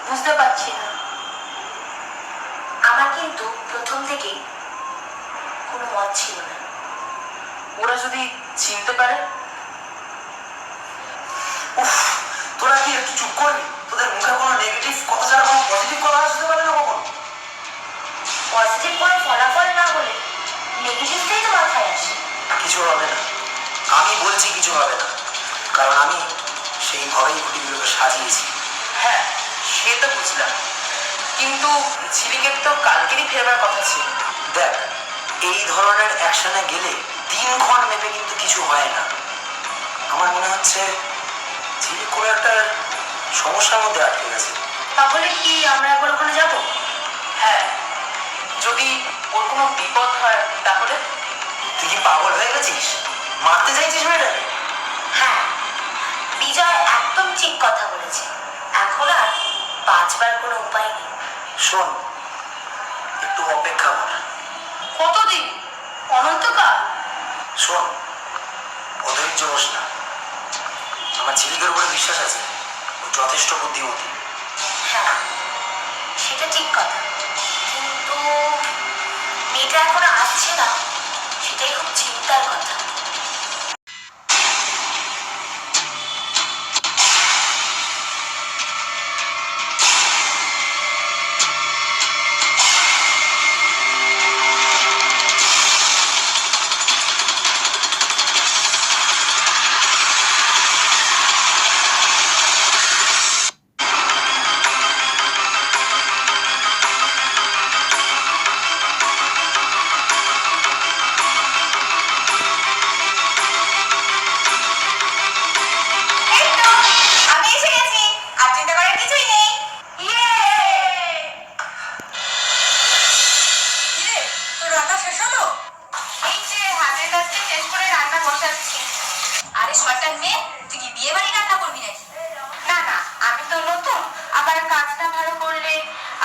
বুঝতে পারছি না। আমার কিন্তু প্রথম থেকেই কোনো মত ছিল না। ওরা যদি চিনতে পারে? উফ, তোরা কি একটু চুপ করবি? তোদের মুখে কোনো নেগেটিভ কথা ছাড়া কোনো পজিটিভ কথা আসতে পারে না কখনো? পজিটিভ কোনো ফলাফল না হলে নেগেটিভটাই তো মাথায় আসে। কিছু হবে না, আমি বলছি কিছু হবে না, কারণ আমি সেইভাবেই ঘুড়িগুলোকে সাজিয়েছি। হ্যাঁ, সে তো বুঝলাম, কিন্তু ঝিলিকের তো কালকেরই ফেরবার কথা ছিল। দেখ, এই ধরনের অ্যাকশনে গেলে দিনক্ষণ মেপে কিন্তু কিছু হয় না। আমার মনে হচ্ছে ঝিলিক কোনো একটা সমস্যার মধ্যে আটকে গেছে। তাহলে কি আমরা একবার ওখানে যাবো? হ্যাঁ, যদি ওর কোনো বিপদ হয় তাহলে? তুই কি পাগল হয়ে গেছিস? মারতে চাইছিস মেয়েটাকে? হ্যাঁ, বিজয় একদম ঠিক কথা বলেছে। এখন আর বাঁচবার কোনো উপায় নেই। শোন, একটু অপেক্ষা কর। কতদিন? অনন্তকাল? শোন, অধৈর্য হোস না। আমার ঝিলিকের উপরে বিশ্বাস আছে, ও যথেষ্ট বুদ্ধিমতী। হ্যাঁ, সেটা ঠিক কথা, কিন্তু মেয়েটা এখনো আসছে না, সেটাই খুব চিন্তার কথা। আরে শয়তান মেয়ে, তুই কি বিয়ে বাড়ি রান্না করবি নাকি? না না, আমি তো নতুন, আবার কাজটা ভালো করলে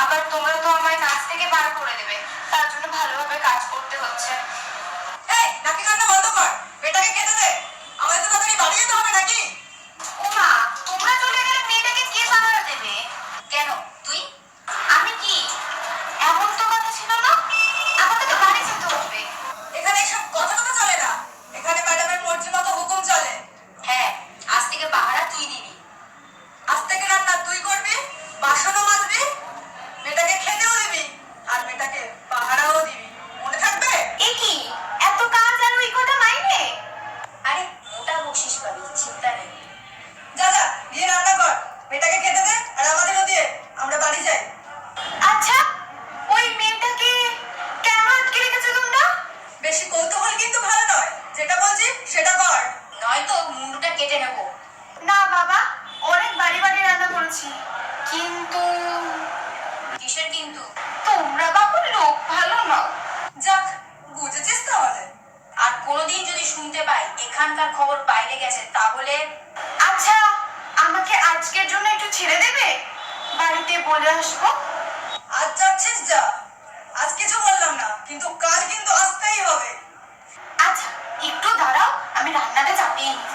আবার তোমরা তো আমায় কাজ থেকে বার করে দেবে, তার জন্য ভালোভাবে কাজ করতে হচ্ছে। এই নাকি কান্না বন্ধ কর, মেয়েটাকে খেতে দে, আমাদের তো তাড়াতাড়ি বাড়ি যেতে হবে নাকি? ওমা, তোমরা চলে গেলে মেয়েটাকে কে পাহারা দেবে? কেন তুই? আমি কি? এমন তো কথা ছিল না, আমাকে তো বাড়ি যেতে হবে। এখানে এসব কথা কথা চলে না, এখানে ম্যাডামের মর্জি মতো হুকুম চলে। হ্যাঁ, আজ থেকে পাহারা তুই দিবি। আজ থেকে রান্না তুই করবি, বাসনও মাজবি, মেয়েটাকে খেতেও দিবি, আর মেয়েটাকে পাহারাও দিবি, মনে থাকবে? এ কি, এত কাজ আর ওই কটা মাইনে? আরে মোটা বকশিস পাবি, চিন্তা নেই। যা যা, গিয়ে রান্না কর, মেয়েটাকে খেতে দে, আর আমাদেরও দিয়ে, আমরা বাড়ি যাই। আচ্ছা, ওই মেয়েটাকে কেন আটকে রেখেছো তোমরা? বেশি কৌতূহল কিন্তু ভালো নয়, যেটা বলছি সেটা কর, নয়তো মুন্ডুটা কেটে নেবো। না বাবা, অনেক বাড়ি বাড়ি রান্না করেছি, কিন্তু কিসের কিন্তু? তোমরা বাবু লোক ভালো নও। যাক, বুঝেছিস তাহলে। আর কোনোদিন যদি শুনতে পাই এখানকার খবর বাইরে গেছে তাহলে? আচ্ছা, আমাকে আজকের জন্য একটু ছেড়ে দেবে, বাড়িতে বলে আসবো। আজ যাচ্ছিস যা, আজ কিছু বললাম না, কিন্তু কাল কিন্তু আসতেই হবে। আচ্ছা, একটু দাঁড়াও, আমি রান্নাটা চাপিয়ে নিই।